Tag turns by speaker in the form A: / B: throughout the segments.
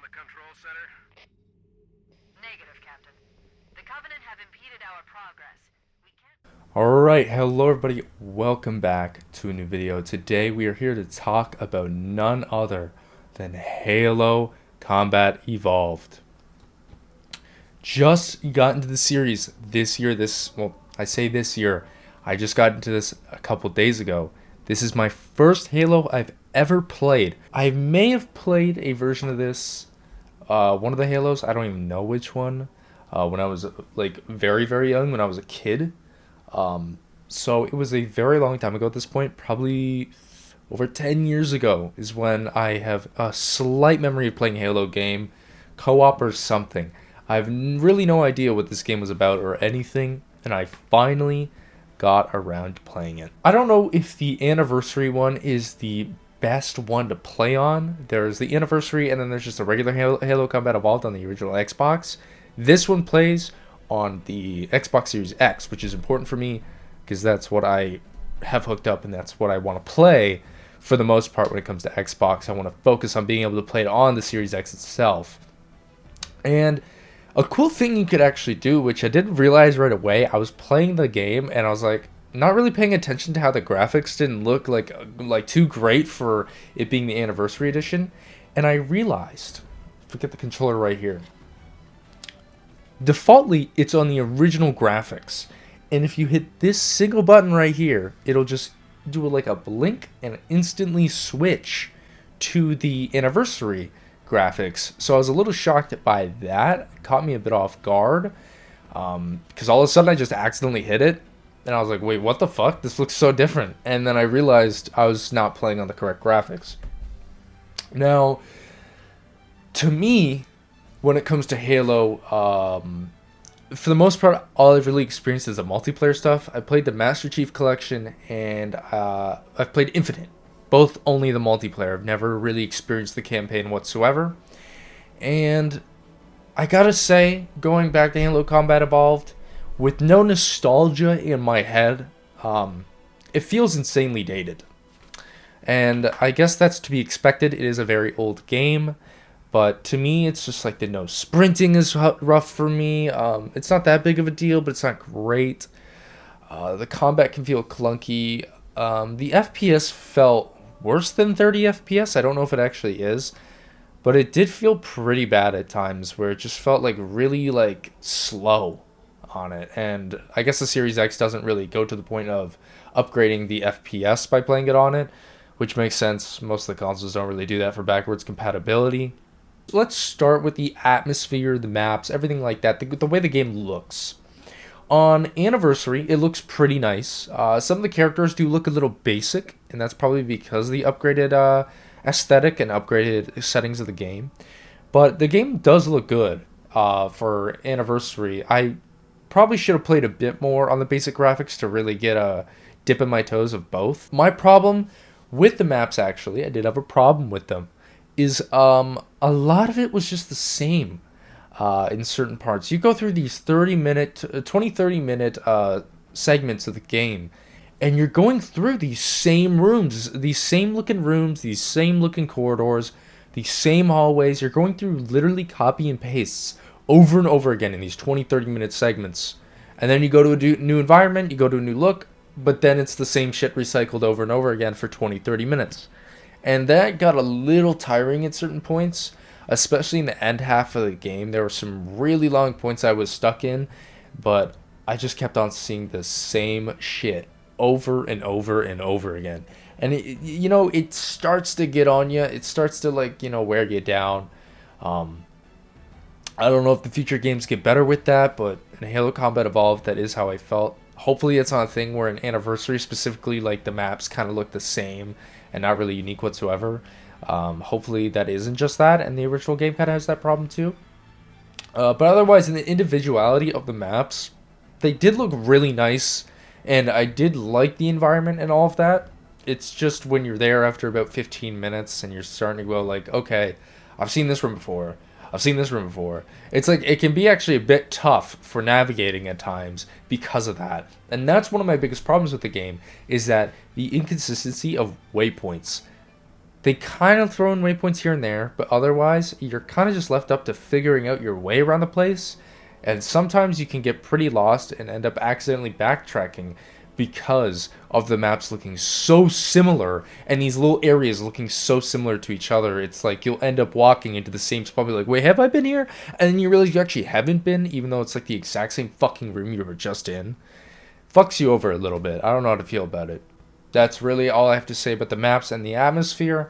A: the control center?
B: Negative, Captain. The Covenant have impeded our progress. We can't.
C: Alright, hello everybody, welcome back to a new video. Today we are here to talk about none other than Halo Combat Evolved. Just got into the series this year, I say this year, I just got into this a couple days ago. This is my first Halo I've ever played. I may have played a version of this, one of the Halos, I don't even know which one, when I was like very, very young, when I was a kid. So it was a very long time ago at this point, probably over 10 years ago is when I have a slight memory of playing a Halo game, co-op or something. I have really no idea what this game was about or anything, and I finally got around to playing it. I don't know if the anniversary one is the best one to play on. There's the anniversary and then there's just a regular Halo Combat Evolved on the original Xbox. This one plays on the Xbox Series X, which is important for me because that's what I have hooked up and that's what I want to play for the most part when it comes to Xbox. I want to focus on being able to play it on the Series X itself. And a cool thing you could actually do, which I didn't realize right away, I was playing the game and I was like not really paying attention to how the graphics didn't look like too great for it being the anniversary edition, and I realized, forget the controller right here. Defaultly, it's on the original graphics, and if you hit this single button right here, it'll just do like a blink and instantly switch to the anniversary graphics. So I was a little shocked by that. It caught me a bit off guard, because all of a sudden I just accidentally hit it, and I was like, wait, what the fuck? This looks so different. And then I realized I was not playing on the correct graphics. Now, to me, when it comes to Halo, for the most part, all I've really experienced is the multiplayer stuff. I played the Master Chief Collection, and I've played Infinite. Both only the multiplayer. I've never really experienced the campaign whatsoever. And I gotta say, going back to Halo Combat Evolved, with no nostalgia in my head, it feels insanely dated. And I guess that's to be expected. It is a very old game. But to me, it's just like the no sprinting is rough for me. It's not that big of a deal, but it's not great. The combat can feel clunky. The FPS felt worse than 30 FPS. I don't know if it actually is, but it did feel pretty bad at times where it just felt like really like slow on it. And I guess the Series X doesn't really go to the point of upgrading the FPS by playing it on it, which makes sense. Most of the consoles don't really do that for backwards compatibility. Let's start with the atmosphere, the maps, everything like that, the way the game looks. On Anniversary, it looks pretty nice. Some of the characters do look a little basic, and that's probably because of the upgraded aesthetic and upgraded settings of the game. But the game does look good for Anniversary. I probably should have played a bit more on the basic graphics to really get a dip in my toes of both. My problem with the maps, actually, I did have a problem with them, is a lot of it was just the same. In certain parts, you go through these 30 minute segments of the game, and you're going through these same rooms, these same looking rooms, these same looking corridors, these same hallways. You're going through literally copy and pastes over and over again in these 20-30 minute segments, and then you go to a new environment, you go to a new look, but then it's the same shit recycled over and over again for 20-30 minutes, and that got a little tiring at certain points. Especially in the end half of the game, there were some really long points I was stuck in, but I just kept on seeing the same shit over and over and over again. And it starts to get on you. It starts to wear you down. I don't know if the future games get better with that, but in Halo Combat Evolved, that is how I felt. Hopefully it's not a thing where in Anniversary specifically, like the maps kind of look the same and not really unique whatsoever. Hopefully that isn't just that, and the original game kind of has that problem too. But otherwise, in the individuality of the maps, they did look really nice, and I did like the environment and all of that. It's just when you're there after about 15 minutes and you're starting to go like, okay, I've seen this room before. I've seen this room before. It's like it can be actually a bit tough for navigating at times because of that. And that's one of my biggest problems with the game, is that the inconsistency of waypoints. They kind of throw in waypoints here and there, but otherwise, you're kind of just left up to figuring out your way around the place. And sometimes you can get pretty lost and end up accidentally backtracking because of the maps looking so similar and these little areas looking so similar to each other. It's like you'll end up walking into the same spot, be like, wait, have I been here? And then you realize you actually haven't been, even though it's like the exact same fucking room you were just in. Fucks you over a little bit. I don't know how to feel about it. That's really all I have to say about the maps and the atmosphere.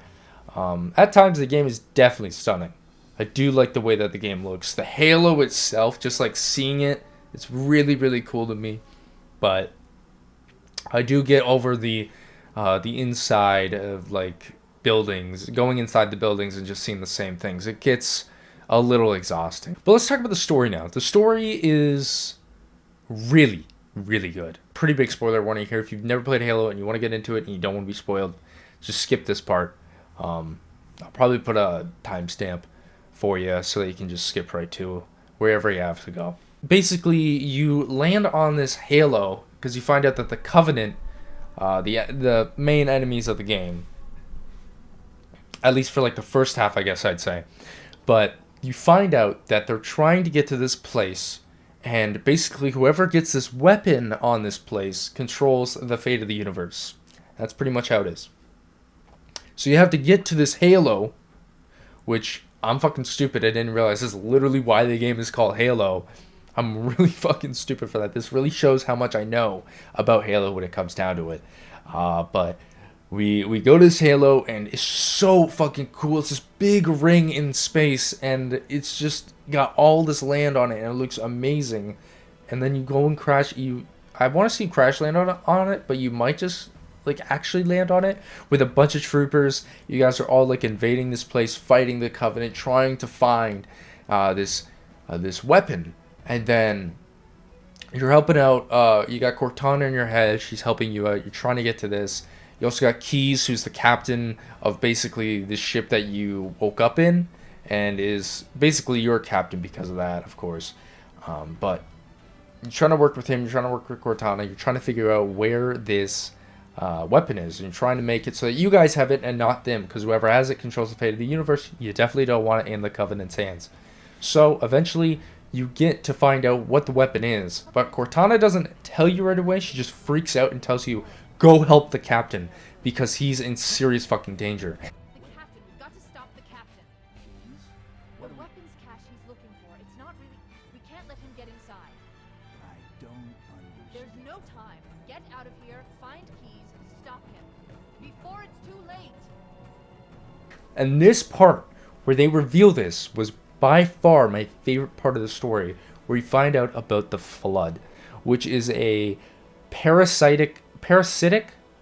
C: At times, the game is definitely stunning. I do like the way that the game looks. The Halo itself, just like seeing it, it's really, really cool to me. But I do get over the inside of like buildings, going inside the buildings and just seeing the same things. It gets a little exhausting. But let's talk about the story now. The story is really, really good. Pretty big spoiler warning here. If you've never played Halo and you want to get into it and you don't want to be spoiled, just skip this part. I'll probably put a timestamp for you so that you can just skip right to wherever you have to go. Basically, you land on this Halo because you find out that the Covenant, the main enemies of the game, at least for like the first half, I guess I'd say, but you find out that they're trying to get to this place, and basically whoever gets this weapon on this place controls the fate of the universe. That's pretty much how it is. So you have to get to this Halo, which I'm fucking stupid. I didn't realize this is literally why the game is called Halo. I'm really fucking stupid for that. This really shows how much I know about Halo when it comes down to it. But we go to this Halo, and it's so fucking cool. It's this big ring in space, and it's just got all this land on it, and it looks amazing. And then you go and crash. I want to see Crash land on it, but you might just like actually land on it with a bunch of troopers. You guys are all like invading this place, fighting the Covenant, trying to find this weapon. And then you're helping out. You got Cortana in your head. She's helping you out. You're trying to get to this. You also got Keyes, who's the captain of basically the ship that you woke up in, and is basically your captain because of that, of course. But you're trying to work with him. You're trying to work with Cortana. You're trying to figure out where this weapon is. And you're trying to make it so that you guys have it and not them, because whoever has it controls the fate of the universe. You definitely don't want it in the Covenant's hands. So eventually you get to find out what the weapon is, but Cortana doesn't tell you right away. She just freaks out and tells you, go help the captain, because he's in serious fucking danger.
A: The captain, we've got to stop the captain. What weapons cache he's looking for? It's not really... We can't let him get inside.
D: I don't understand.
A: There's no time. Get out of here, find Keyes, stop him. Before it's too late.
C: And this part, where they reveal this, was by far my favorite part of the story, where you find out about the Flood, which is a parasitic,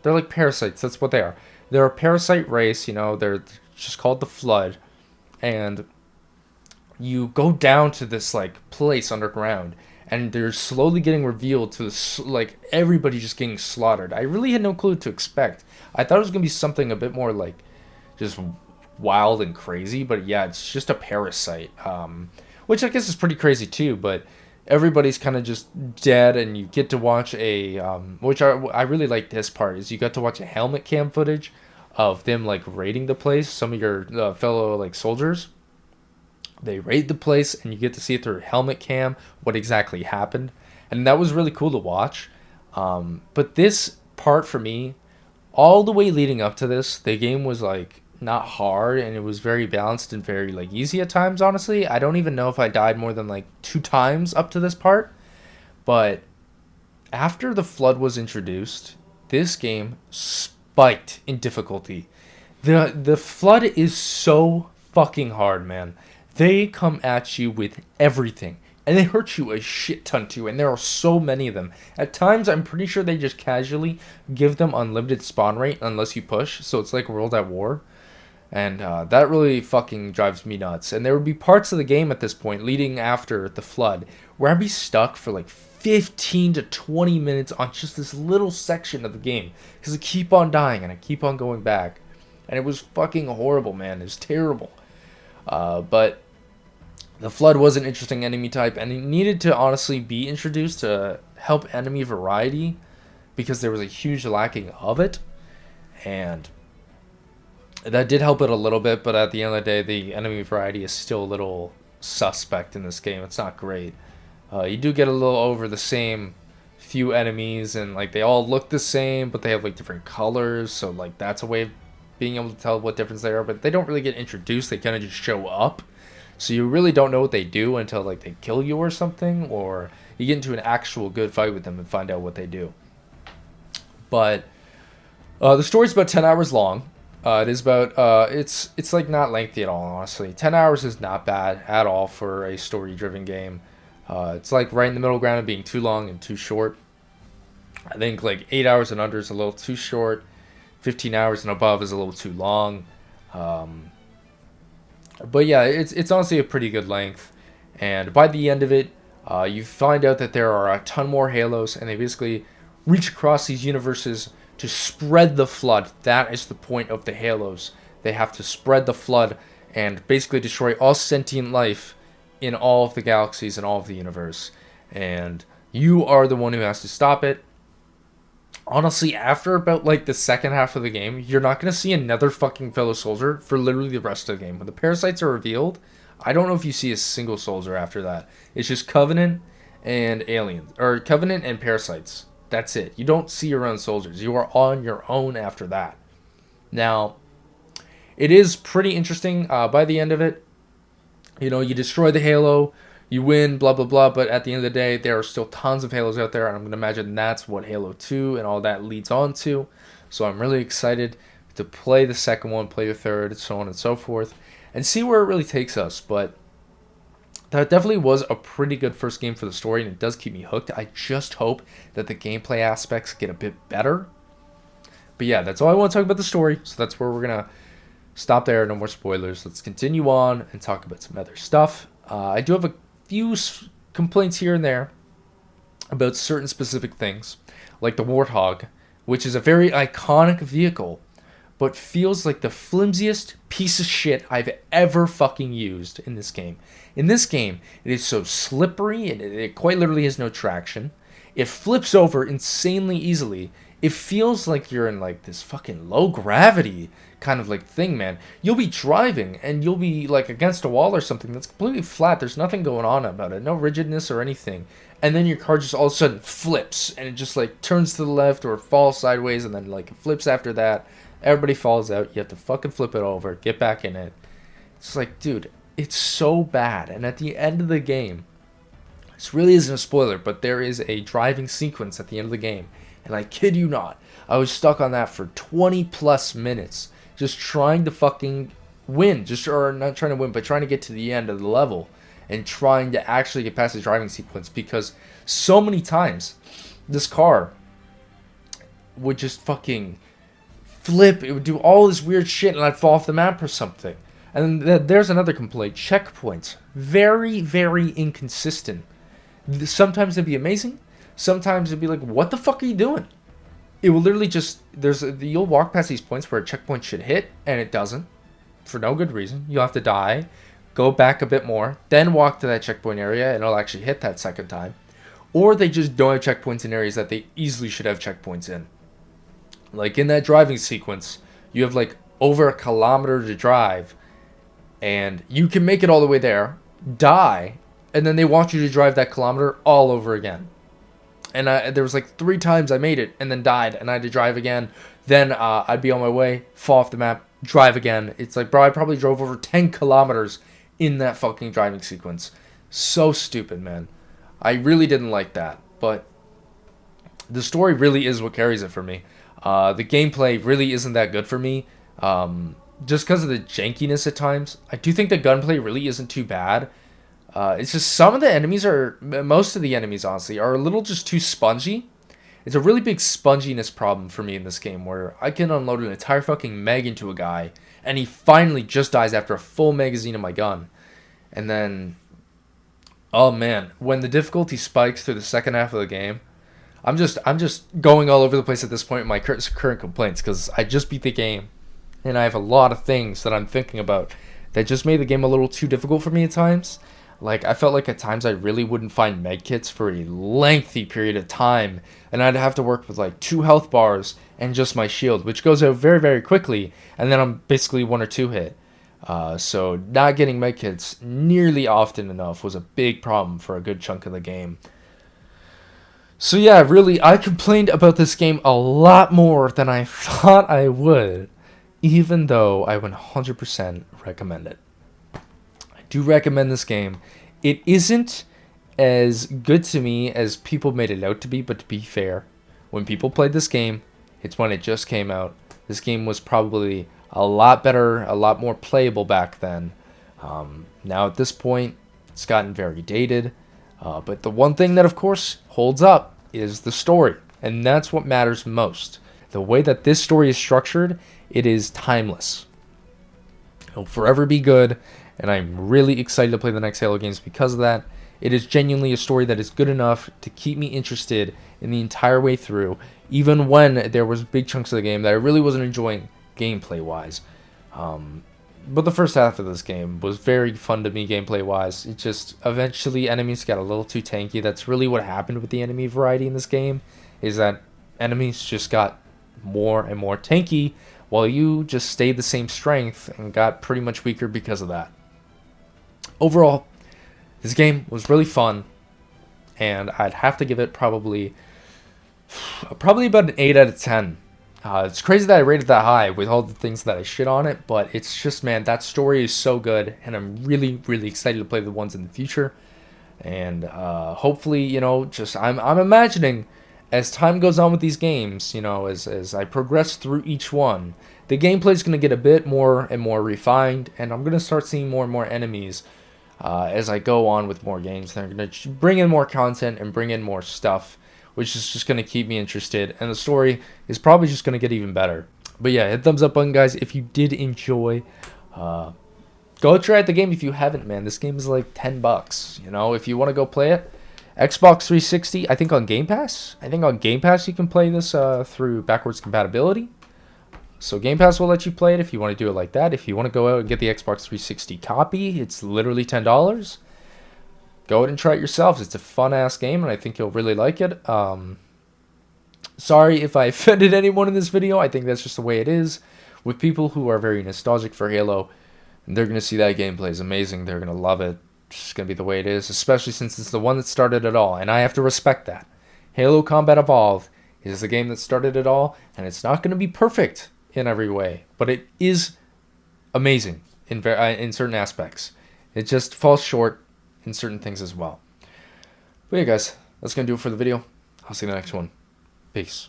C: they're like parasites, that's what they are. They're a parasite race, they're just called the Flood, and you go down to this like place underground, and they're slowly getting revealed to this, like everybody just getting slaughtered. I really had no clue what to expect. I thought it was gonna be something a bit more like just wild and crazy, but yeah, it's just a parasite, which I guess is pretty crazy too, but everybody's kind of just dead, and you get to watch which I really like this part, is you got to watch a helmet cam footage of them like raiding the place. Some of your fellow like soldiers, they raid the place, and you get to see it through helmet cam what exactly happened, and that was really cool to watch. But this part for me, all the way leading up to this, the game was like not hard, and it was very balanced and very like easy at times. Honestly, I don't even know if I died more than like 2 times up to this part, but after the Flood was introduced, this game spiked in difficulty. The Flood is so fucking hard, man. They come at you with everything, and they hurt you a shit ton too, and there are so many of them. At times, I'm pretty sure they just casually give them unlimited spawn rate unless you push, so it's like World at War. And that really fucking drives me nuts. And there would be parts of the game at this point, leading after the Flood, where I'd be stuck for like 15 to 20 minutes on just this little section of the game, because I keep on dying and I keep on going back. And it was fucking horrible, man. It was terrible. But the Flood was an interesting enemy type, and it needed to honestly be introduced to help enemy variety, because there was a huge lacking of it. And That did help it a little bit, but at the end of the day, the enemy variety is still a little suspect in this game. It's not great. You do get a little over the same few enemies, and like they all look the same, but they have like different colors. So like that's a way of being able to tell what difference they are. But they don't really get introduced. They kind of just show up. So you really don't know what they do until like they kill you or something, or you get into an actual good fight with them and find out what they do. But the story's about 10 hours long. It is about it's like not lengthy at all, honestly. 10 hours is not bad at all for a story-driven game. It's like right in the middle ground of being too long and too short. I think like 8 hours and under is a little too short. 15 hours and above is a little too long. But yeah, it's honestly a pretty good length. And by the end of it, you find out that there are a ton more Halos, and they basically reach across these universes to spread the flood. That is the point of the Halos. They have to spread the flood and basically destroy all sentient life in all of the galaxies and all of the universe. And you are the one who has to stop it. Honestly, after about like the second half of the game, you're not going to see another fucking fellow soldier for literally the rest of the game. When the parasites are revealed, I don't know if you see a single soldier after that. It's just Covenant and aliens, or Covenant and parasites. That's it. You don't see your own soldiers. You are on your own after that. Now, it is pretty interesting by the end of it. You know, you destroy the Halo, you win, blah, blah, blah. But at the end of the day, there are still tons of Halos out there. And I'm going to imagine that's what Halo 2 and all that leads on to. So I'm really excited to play the second one, play the third, so on and so forth. And see where it really takes us. But that definitely was a pretty good first game for the story, and it does keep me hooked. I just hope that the gameplay aspects get a bit better. But yeah, that's all I want to talk about the story, so that's where we're going to stop there. No more spoilers. Let's continue on and talk about some other stuff. I do have a few complaints here and there about certain specific things, like the Warthog, which is a very iconic vehicle, but feels like the flimsiest piece of shit I've ever fucking used in this game. In this game, it is so slippery, and it quite literally has no traction. It flips over insanely easily. It feels like you're in like this fucking low gravity kind of like thing, man. You'll be driving, and you'll be like against a wall or something that's completely flat. There's nothing going on about it. No rigidness or anything. And then your car just all of a sudden flips, and it just like turns to the left or falls sideways, and then like it flips after that. Everybody falls out. You have to fucking flip it over, get back in it. It's like, dude, it's so bad. And at the end of the game, this really isn't a spoiler, but there is a driving sequence at the end of the game. And I kid you not, I was stuck on that for 20 plus minutes. Just trying to fucking win. Or not trying to win, but trying to get to the end of the level. And trying to actually get past the driving sequence. Because so many times, this car would just fucking flip. It would do all this weird shit, and I'd fall off the map or something. And there's another complaint. Checkpoints. Very, very inconsistent. Sometimes they'd be amazing. Sometimes it'd be like, what the fuck are you doing? It will literally just, you'll walk past these points where a checkpoint should hit, and it doesn't. For no good reason. You'll have to die, go back a bit more, then walk to that checkpoint area, and it'll actually hit that second time. Or they just don't have checkpoints in areas that they easily should have checkpoints in. Like in that driving sequence, you have like over 1 kilometer to drive, and you can make it all the way there, die, and then they want you to drive that kilometer all over again. And there was like 3 times I made it and then died, and I had to drive again. Then I'd be on my way, fall off the map, drive again. It's like, bro, I probably drove over 10 kilometers in that fucking driving sequence. So stupid, man. I really didn't like that, but the story really is what carries it for me. The gameplay really isn't that good for me, just because of the jankiness at times. I do think the gunplay really isn't too bad. It's just some of the enemies most of the enemies, honestly, are a little just too spongy. It's a really big sponginess problem for me in this game, where I can unload an entire fucking meg into a guy, and he finally just dies after a full magazine of my gun. And then, oh man, when the difficulty spikes through the second half of the game, I'm just going all over the place at this point in my current complaints, because I just beat the game, and I have a lot of things that I'm thinking about that just made the game a little too difficult for me at times. Like, I felt like at times I really wouldn't find medkits for a lengthy period of time, and I'd have to work with like 2 health bars and just my shield, which goes out very, very quickly, and then I'm basically 1 or 2 hit. So not getting medkits nearly often enough was a big problem for a good chunk of the game. So yeah, really, I complained about this game a lot more than I thought I would, even though I 100% recommend it. Do recommend this game. It isn't as good to me as people made it out to be, but to be fair, when people played this game, it's when it just came out. This game was probably a lot better, a lot more playable back then. Now at this point, it's gotten very dated, but the one thing that of course holds up is the story, and that's what matters most. The way that this story is structured, it is timeless. It'll forever be good, and I'm really excited to play the next Halo games because of that. It is genuinely a story that is good enough to keep me interested in the entire way through, even when there was big chunks of the game that I really wasn't enjoying gameplay-wise. But the first half of this game was very fun to me gameplay-wise. It just, eventually enemies got a little too tanky. That's really what happened with the enemy variety in this game, is that enemies just got more and more tanky, while you just stayed the same strength and got pretty much weaker because of that. Overall, this game was really fun, and I'd have to give it probably about an 8 out of 10. It's crazy that I rated that high with all the things that I shit on it, but it's just, man, that story is so good, and I'm really, really excited to play the ones in the future. And hopefully, you know, just I'm imagining as time goes on with these games, you know, as I progress through each one, the gameplay is going to get a bit more and more refined, and I'm going to start seeing more and more enemies as I go on with more games. They're going to bring in more content and bring in more stuff, which is just going to keep me interested, and the story is probably just going to get even better. But yeah, hit thumbs up button, guys, if you did enjoy. Go try out the game if you haven't, man. This game is like $10, you know, if you want to go play it. Xbox 360, I think on Game Pass. I think on Game Pass you can play this through backwards compatibility. So Game Pass will let you play it if you want to do it like that. If you want to go out and get the Xbox 360 copy, it's literally $10. Go ahead and try it yourselves. It's a fun-ass game, and I think you'll really like it. Sorry if I offended anyone in this video. I think that's just the way it is. With people who are very nostalgic for Halo, they're going to see that gameplay is amazing. They're going to love it. It's just going to be the way it is, especially since it's the one that started it all, and I have to respect that. Halo Combat Evolved is the game that started it all, and it's not going to be perfect in every way, but it is amazing in certain aspects. It just falls short in certain things as well. But yeah, guys, that's going to do it for the video. I'll see you in the next one. Peace.